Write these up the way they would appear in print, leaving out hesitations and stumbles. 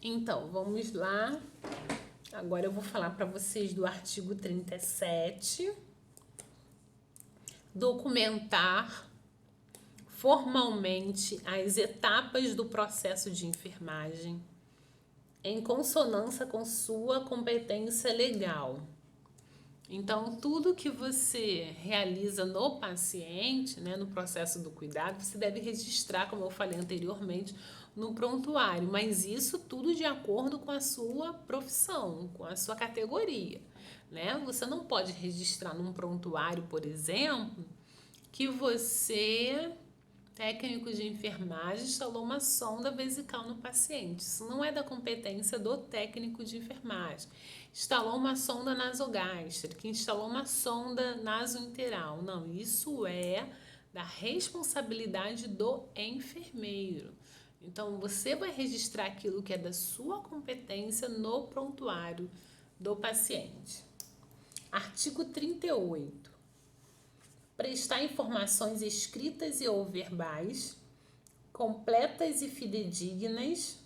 Então, vamos lá. Agora eu vou falar para vocês do artigo 37. Documentar formalmente as etapas do processo de enfermagem em consonância com sua competência legal. Então, tudo que você realiza no paciente, né, no processo do cuidado, você deve registrar, como eu falei anteriormente, no prontuário, mas isso tudo de acordo com a sua profissão, com a sua categoria, né? Você não pode registrar num prontuário, por exemplo, que você, técnico de enfermagem, instalou uma sonda vesical no paciente. Isso não é da competência do técnico de enfermagem. Instalou uma sonda nasogástrica, instalou uma sonda nasointeral. Não, isso é da responsabilidade do enfermeiro. Então, você vai registrar aquilo que é da sua competência no prontuário do paciente. Artigo 38. Prestar informações escritas e ou verbais, completas e fidedignas,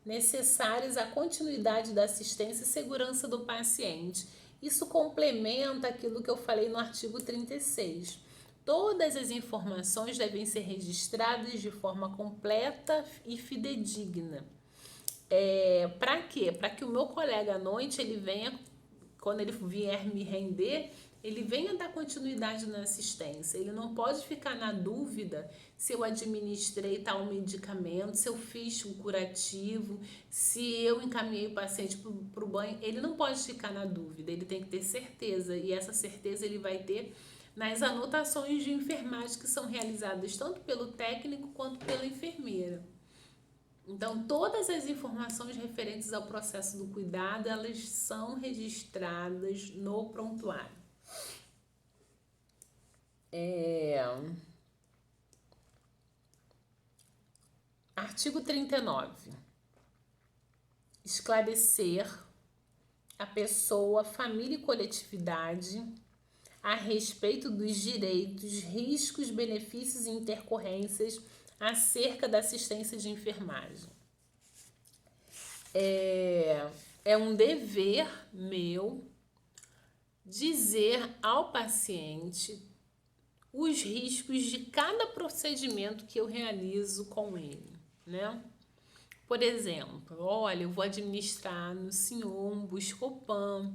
necessárias à continuidade da assistência e segurança do paciente. Isso complementa aquilo que eu falei no artigo 36. Todas as informações devem ser registradas de forma completa e fidedigna. Para quê? Para que o meu colega à noite, ele venha, quando ele vier me render, ele venha dar continuidade na assistência. Ele não pode ficar na dúvida se eu administrei tal medicamento, se eu fiz um curativo, se eu encaminhei o paciente para o banho. Ele não pode ficar na dúvida, ele tem que ter certeza. E essa certeza ele vai ter nas anotações de enfermagem que são realizadas tanto pelo técnico quanto pela enfermeira. Então, todas as informações referentes ao processo do cuidado, elas são registradas no prontuário. Artigo 39. Esclarecer a pessoa, família e coletividade a respeito dos direitos, riscos, benefícios e intercorrências acerca da assistência de enfermagem. É um dever meu dizer ao paciente os riscos de cada procedimento que eu realizo com ele, né? Por exemplo, olha, eu vou administrar no senhor um Buscopan.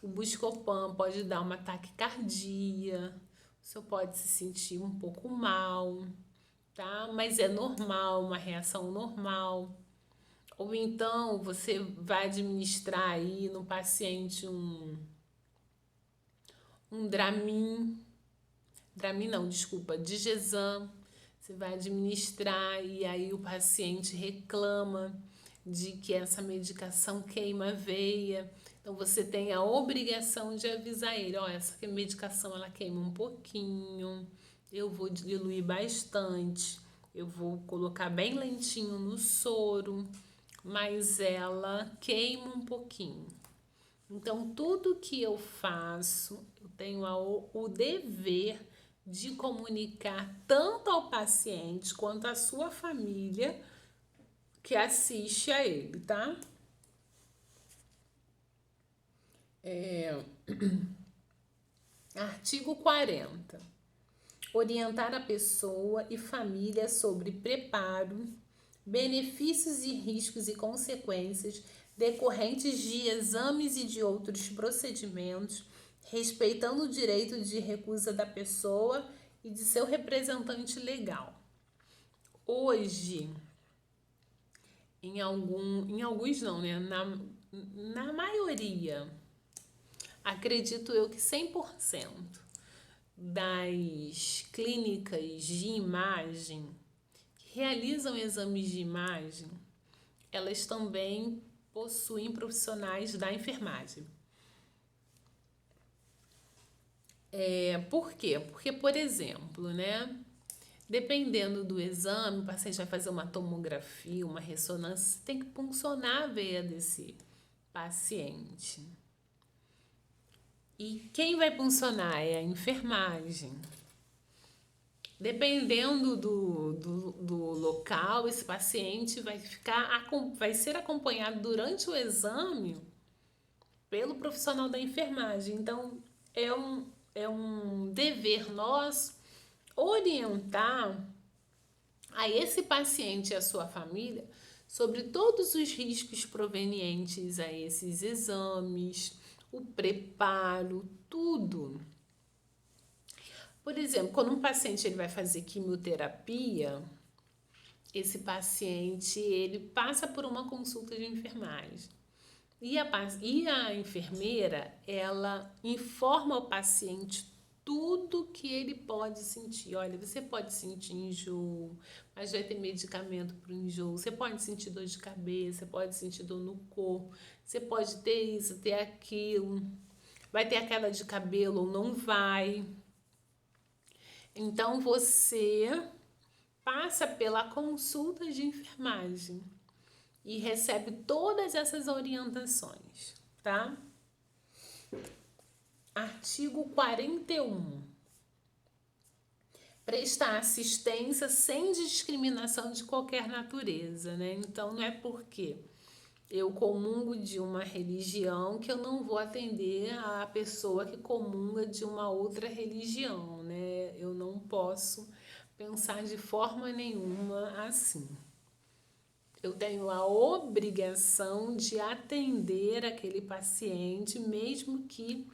O Buscopan pode dar uma taquicardia, o senhor pode se sentir um pouco mal, tá? Mas é normal, uma reação normal. Ou então você vai administrar aí no paciente um Dramin não, desculpa, Digesam. Você vai administrar e aí o paciente reclama de que essa medicação queima a veia. Então você tem a obrigação de avisar ele, ó, essa medicação ela queima um pouquinho, eu vou diluir bastante, eu vou colocar bem lentinho no soro, mas ela queima um pouquinho. Então, tudo que eu faço, eu tenho o dever de comunicar tanto ao paciente quanto à sua família que assiste a ele, tá? Artigo 40. Orientar a pessoa e família sobre preparo, benefícios e riscos e consequências decorrentes de exames e de outros procedimentos, respeitando o direito de recusa da pessoa e de seu representante legal. Hoje, em alguns não, né? Na maioria, acredito eu que 100% das clínicas de imagem que realizam exames de imagem, elas também possuem profissionais da enfermagem. Por quê? Porque, por exemplo, né? Dependendo do exame, o paciente vai fazer uma tomografia, uma ressonância, tem que puncionar a veia desse paciente. E quem vai puncionar é a enfermagem. Dependendo do local, esse paciente vai ser acompanhado durante o exame pelo profissional da enfermagem. Então, é um dever nosso orientar a esse paciente e a sua família sobre todos os riscos provenientes a esses exames, o preparo, tudo. Por exemplo, quando um paciente ele vai fazer quimioterapia, esse paciente ele passa por uma consulta de enfermagem. E a enfermeira, ela informa o paciente tudo que ele pode sentir. Olha, você pode sentir enjoo, mas vai ter medicamento para o enjoo. Você pode sentir dor de cabeça, pode sentir dor no corpo. Você pode ter isso, ter aquilo. Vai ter a queda de cabelo ou não vai. Então, você passa pela consulta de enfermagem e recebe todas essas orientações, tá? Artigo 41. Prestar assistência sem discriminação de qualquer natureza, né? Então, não é porque eu comungo de uma religião que eu não vou atender a pessoa que comunga de uma outra religião, né? Eu não posso pensar de forma nenhuma assim. Eu tenho a obrigação de atender aquele paciente, mesmo que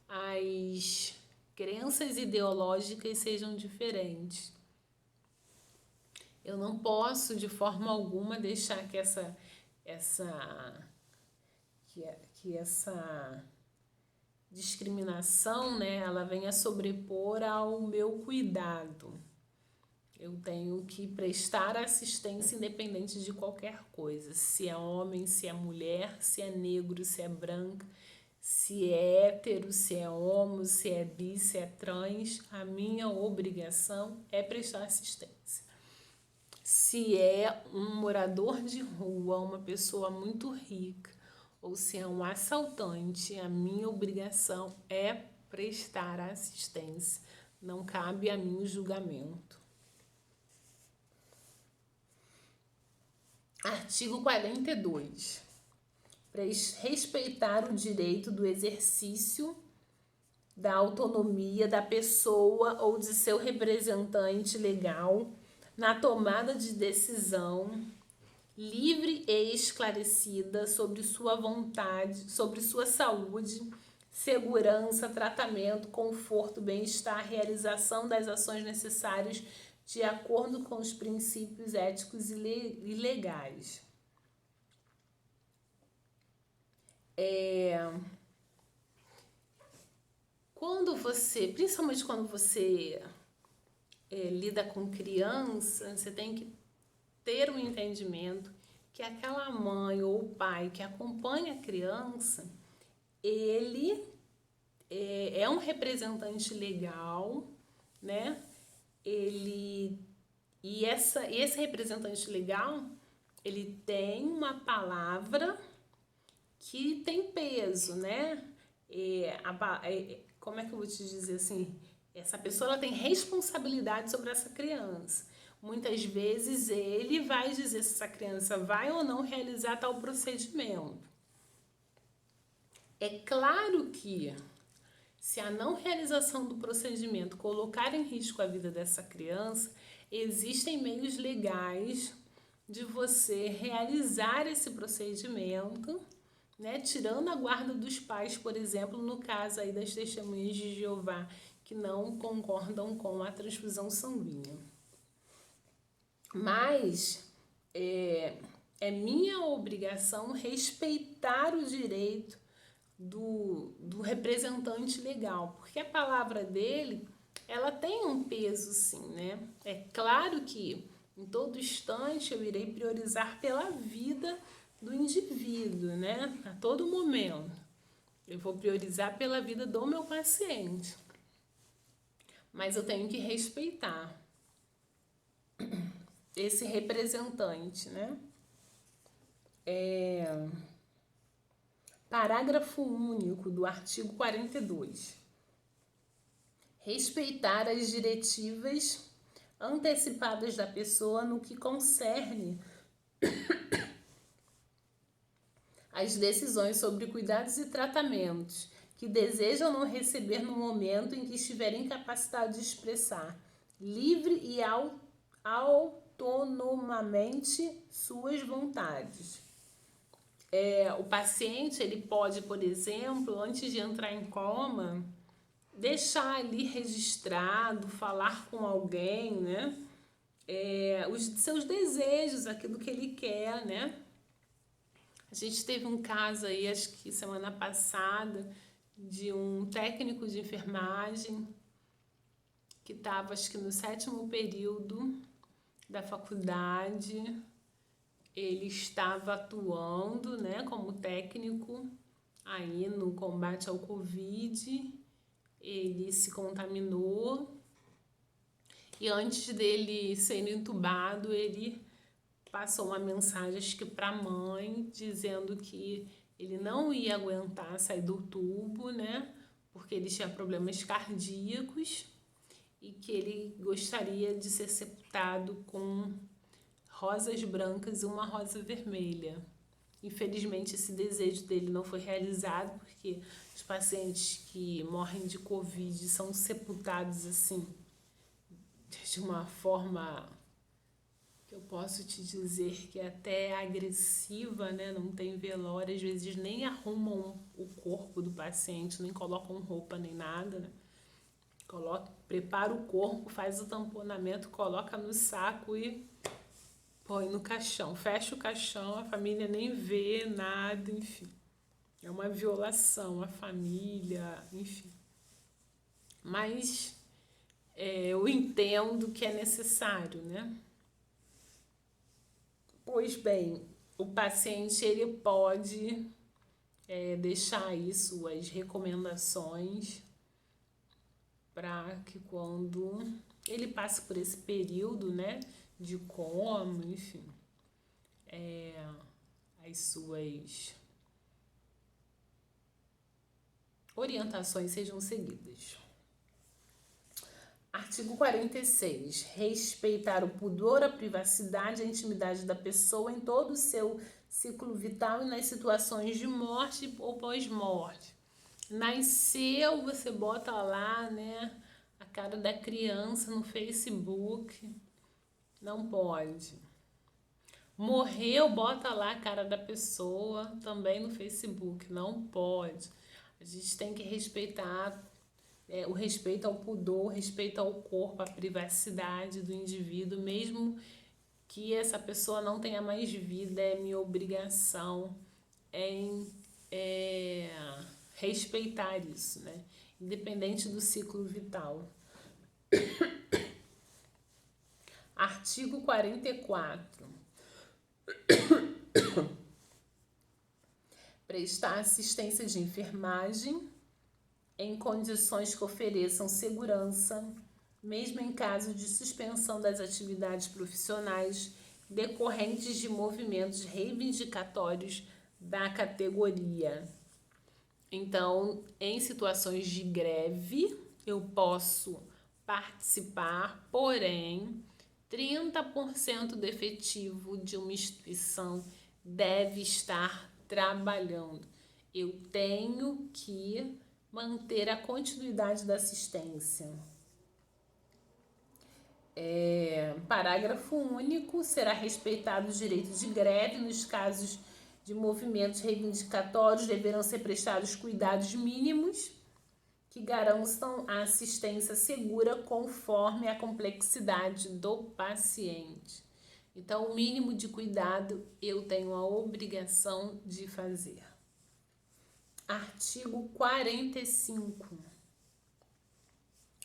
as crenças ideológicas sejam diferentes. Eu não posso de forma alguma deixar que essa discriminação, né, ela venha sobrepor ao meu cuidado. Eu tenho que prestar assistência independente de qualquer coisa, se é homem, se é mulher, se é negro, se é branco, se é hétero, se é homo, se é bi, se é trans. A minha obrigação é prestar assistência. Se é um morador de rua, uma pessoa muito rica, ou se é um assaltante, a minha obrigação é prestar assistência. Não cabe a mim o julgamento. Artigo 42. Respeitar o direito do exercício da autonomia da pessoa ou de seu representante legal na tomada de decisão livre e esclarecida sobre sua vontade, sobre sua saúde, segurança, tratamento, conforto, bem-estar, realização das ações necessárias de acordo com os princípios éticos e legais. Principalmente quando você lida com criança, você tem que ter um entendimento que aquela mãe ou o pai que acompanha a criança, ele é um representante legal, né? Esse representante legal, ele tem uma palavra que tem peso, né? Como é que eu vou te dizer assim? Essa pessoa ela tem responsabilidade sobre essa criança. Muitas vezes ele vai dizer se essa criança vai ou não realizar tal procedimento. É claro que se a não realização do procedimento colocar em risco a vida dessa criança, existem meios legais de você realizar esse procedimento, né, tirando a guarda dos pais, por exemplo, no caso aí das testemunhas de Jeová que não concordam com a transfusão sanguínea. Mas é minha obrigação respeitar o direito do representante legal, porque a palavra dele, ela tem um peso sim, né? É claro que em todo instante eu irei priorizar pela vida do indivíduo, né? A todo momento. Eu vou priorizar pela vida do meu paciente. Mas eu tenho que respeitar esse representante, né? Parágrafo único do artigo 42. Respeitar as diretivas antecipadas da pessoa no que concerne as decisões sobre cuidados e tratamentos que desejam não receber no momento em que estiverem incapacitados de expressar livre e autonomamente suas vontades. O paciente ele pode, por exemplo, antes de entrar em coma, deixar ali registrado, falar com alguém, né? Os seus desejos, aquilo que ele quer, né? A gente teve um caso aí, acho que semana passada, de um técnico de enfermagem que estava, acho que no 7º período da faculdade. Ele estava atuando, né, como técnico aí no combate ao Covid. Ele se contaminou e antes dele ser entubado, ele passou uma mensagem, acho que para a mãe, dizendo que ele não ia aguentar sair do tubo, né? Porque ele tinha problemas cardíacos e que ele gostaria de ser sepultado com rosas brancas e uma rosa vermelha. Infelizmente, esse desejo dele não foi realizado, porque os pacientes que morrem de Covid são sepultados assim, de uma forma que eu posso te dizer que é até agressiva, né? Não tem velório, às vezes nem arrumam o corpo do paciente, nem colocam roupa nem nada, né? Prepara o corpo, faz o tamponamento, coloca no saco e põe no caixão. Fecha o caixão, a família nem vê nada, enfim. É uma violação à família, enfim. Mas eu entendo que é necessário, né? Pois bem, o paciente ele pode deixar aí suas recomendações para que quando ele passe por esse período, né, de coma, enfim, as suas orientações sejam seguidas. Artigo 46. Respeitar o pudor, a privacidade e a intimidade da pessoa em todo o seu ciclo vital e nas situações de morte ou pós-morte. Nasceu, você bota lá, né, a cara da criança no Facebook. Não pode. Morreu, bota lá a cara da pessoa também no Facebook. Não pode. A gente tem que respeitar o respeito ao pudor, o respeito ao corpo, à privacidade do indivíduo, mesmo que essa pessoa não tenha mais vida, é minha obrigação em respeitar isso, né? Independente do ciclo vital. Artigo 44. Prestar assistência de enfermagem em condições que ofereçam segurança, mesmo em caso de suspensão das atividades profissionais decorrentes de movimentos reivindicatórios da categoria. Então, em situações de greve, eu posso participar, porém, 30% do efetivo de uma instituição deve estar trabalhando. Eu tenho que manter a continuidade da assistência. Parágrafo único. Será respeitado o direito de greve. Nos casos de movimentos reivindicatórios, deverão ser prestados cuidados mínimos que garantam a assistência segura conforme a complexidade do paciente. Então, o mínimo de cuidado eu tenho a obrigação de fazer. Artigo 45.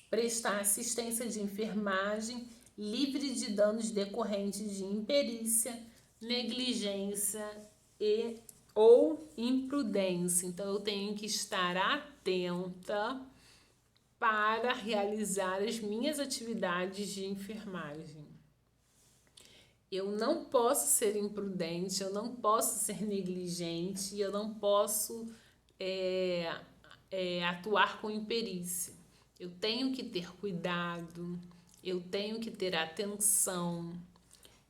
Prestar assistência de enfermagem livre de danos decorrentes de imperícia, negligência ou imprudência. Então, eu tenho que estar atenta para realizar as minhas atividades de enfermagem. Eu não posso ser imprudente, eu não posso ser negligente, eu não posso atuar com imperícia. Eu tenho que ter cuidado, eu tenho que ter atenção,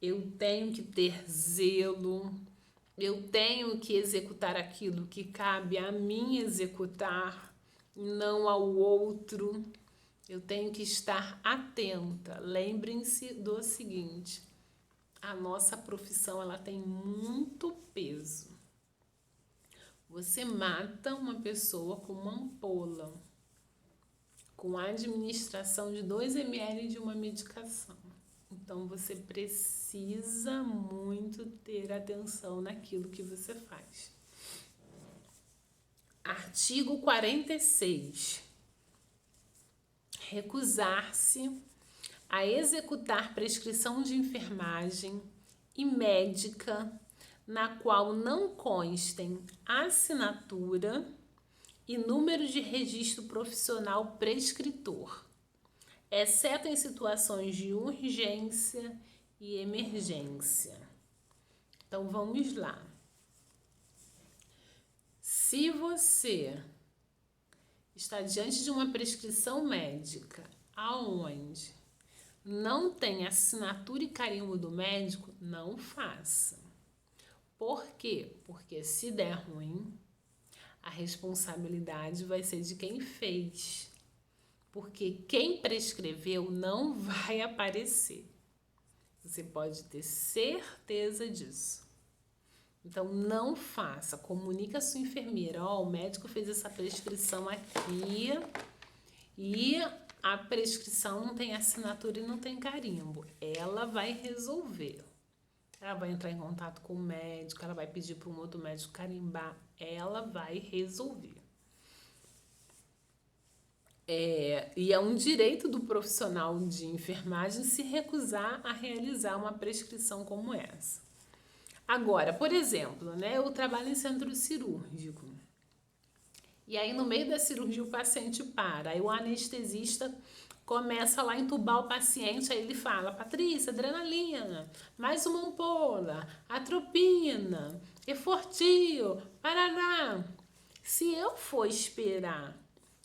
eu tenho que ter zelo, eu tenho que executar aquilo que cabe a mim executar, não ao outro. Eu tenho que estar atenta. Lembrem-se do seguinte: a nossa profissão ela tem muito peso. Você mata uma pessoa com uma ampola, com a administração de 2 ml de uma medicação. Então você precisa muito ter atenção naquilo que você faz. Artigo 46. Recusar-se a executar prescrição de enfermagem e médica na qual não constem assinatura e número de registro profissional prescritor, exceto em situações de urgência e emergência. Então vamos lá. Se você está diante de uma prescrição médica aonde não tem assinatura e carimbo do médico, não faça. Por quê? Porque se der ruim, a responsabilidade vai ser de quem fez. Porque quem prescreveu não vai aparecer. Você pode ter certeza disso. Então, não faça. Comunica a sua enfermeira. Ó, o médico fez essa prescrição aqui e a prescrição não tem assinatura e não tem carimbo. Ela vai resolver. Ela vai entrar em contato com o médico, ela vai pedir para um outro médico carimbar. Ela vai resolver. E é um direito do profissional de enfermagem se recusar a realizar uma prescrição como essa. Agora, por exemplo, né, eu trabalho em centro cirúrgico. E aí, no meio da cirurgia, o paciente para. Aí o anestesista começa lá a entubar o paciente. Aí ele fala: Patrícia, adrenalina, mais uma ampola, atropina, efortio, parará. Se eu for esperar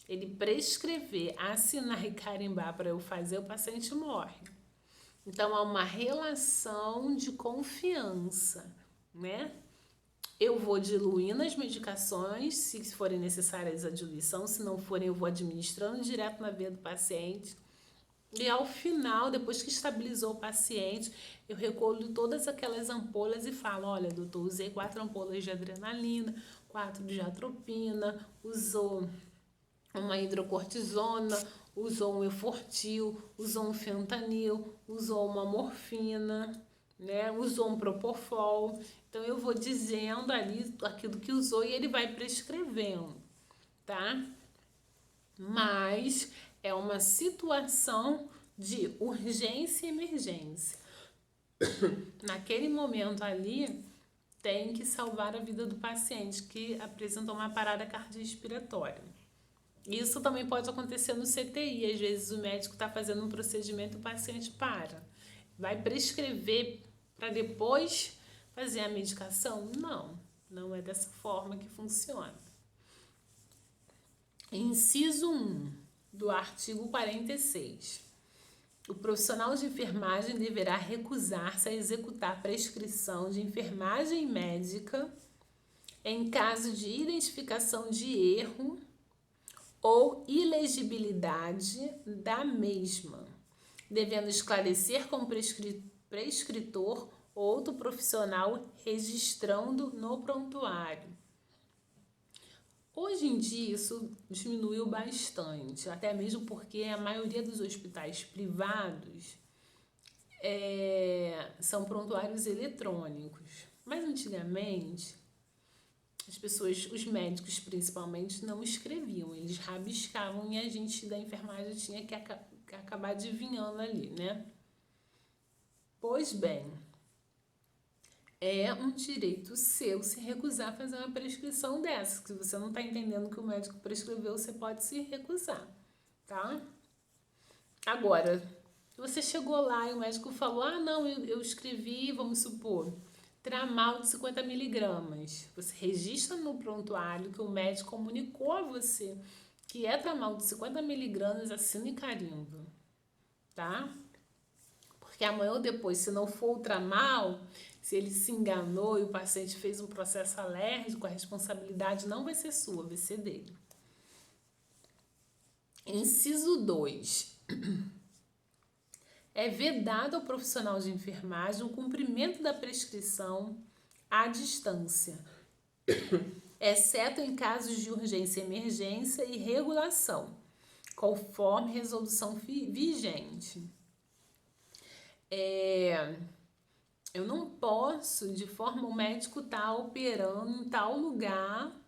ele prescrever, assinar e carimbar para eu fazer, o paciente morre. Então, há uma relação de confiança, né? Eu vou diluindo as medicações, se forem necessárias a diluição, se não forem, eu vou administrando direto na veia do paciente. E ao final, depois que estabilizou o paciente, eu recolho todas aquelas ampolas e falo: olha, doutor, usei 4 ampolas de adrenalina, 4 de atropina, usou uma hidrocortisona, usou um efortil, usou um fentanil, usou uma morfina, né? Usou um propofol. Então eu vou dizendo ali aquilo que usou e ele vai prescrevendo, tá? Mas é uma situação de urgência e emergência. Naquele momento ali, tem que salvar a vida do paciente que apresentou uma parada cardiorrespiratória. Isso também pode acontecer no CTI. Às vezes o médico está fazendo um procedimento e o paciente para. Vai prescrever para depois fazer a medicação? Não, não é dessa forma que funciona. Inciso 1 do artigo 46. O profissional de enfermagem deverá recusar-se a executar prescrição de enfermagem médica em caso de identificação de erro ou ilegibilidade da mesma, devendo esclarecer com o prescritor ou outro profissional registrando no prontuário. Hoje em dia isso diminuiu bastante, até mesmo porque a maioria dos hospitais privados são prontuários eletrônicos. Mas antigamente as pessoas, os médicos principalmente, não escreviam, eles rabiscavam e a gente da enfermagem tinha que acabar adivinhando ali, né? Pois bem, é um direito seu se recusar a fazer uma prescrição dessa. Se você não está entendendo o que o médico prescreveu, você pode se recusar, tá? Agora, você chegou lá e o médico falou: ah, não, eu escrevi, vamos supor, Tramal de 50 miligramas. Você registra no prontuário que o médico comunicou a você que é Tramal de 50 miligramas, assina e carimbo. tá? Porque amanhã ou depois, se não for ultramal, se ele se enganou e o paciente fez um processo alérgico, a responsabilidade não vai ser sua, vai ser dele. Inciso 2. É vedado ao profissional de enfermagem o cumprimento da prescrição à distância, exceto em casos de urgência e emergência e regulação, conforme resolução vigente. Eu não posso, de forma, o médico tá operando em tal lugar,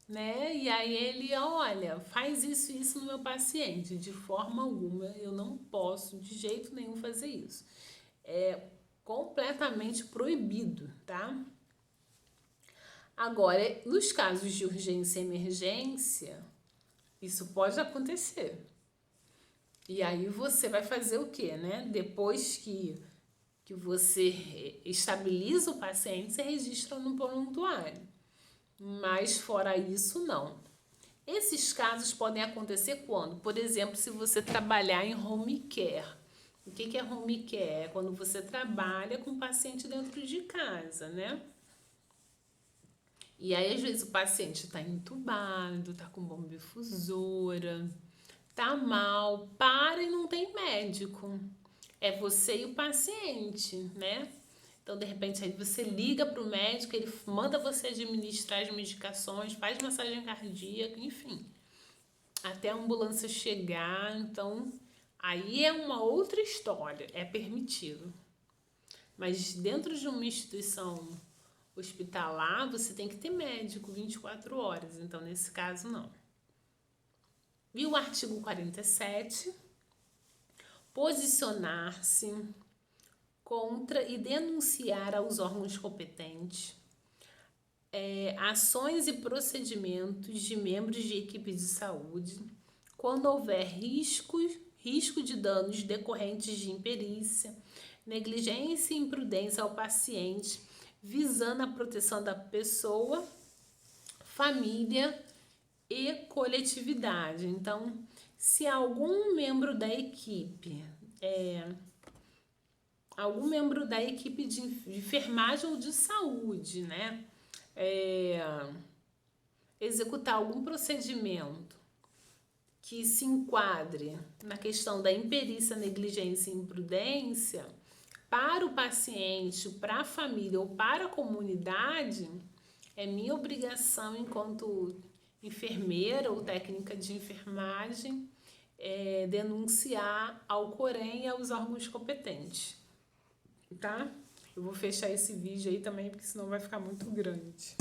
né? E aí ele, olha, faz isso e isso no meu paciente. De forma alguma, eu não posso de jeito nenhum fazer isso. É completamente proibido, tá? Agora, nos casos de urgência e emergência, isso pode acontecer. E aí você vai fazer o quê, né? Depois que você estabiliza o paciente, você registra no prontuário. Mas fora isso, não. Esses casos podem acontecer quando? Por exemplo, se você trabalhar em home care. O que é home care? É quando você trabalha com o paciente dentro de casa, né? E aí, às vezes, o paciente está entubado, está com bomba difusora, tá mal, para e não tem médico. É você e o paciente, né? Então, de repente, aí você liga para o médico, ele manda você administrar as medicações, faz massagem cardíaca, enfim. Até a ambulância chegar, então, aí é uma outra história, é permitido. Mas dentro de uma instituição hospitalar, você tem que ter médico 24 horas, então nesse caso não. E o artigo 47, posicionar-se contra e denunciar aos órgãos competentes ações e procedimentos de membros de equipe de saúde quando houver risco de danos decorrentes de imperícia, negligência e imprudência ao paciente, visando a proteção da pessoa, família e coletividade. Então, se algum membro da equipe de enfermagem ou de saúde, né, executar algum procedimento que se enquadre na questão da imperícia, negligência e imprudência para o paciente, para a família ou para a comunidade, é minha obrigação enquanto enfermeira ou técnica de enfermagem denunciar ao Corém e aos órgãos competentes, tá? Eu vou fechar esse vídeo aí também, porque senão vai ficar muito grande.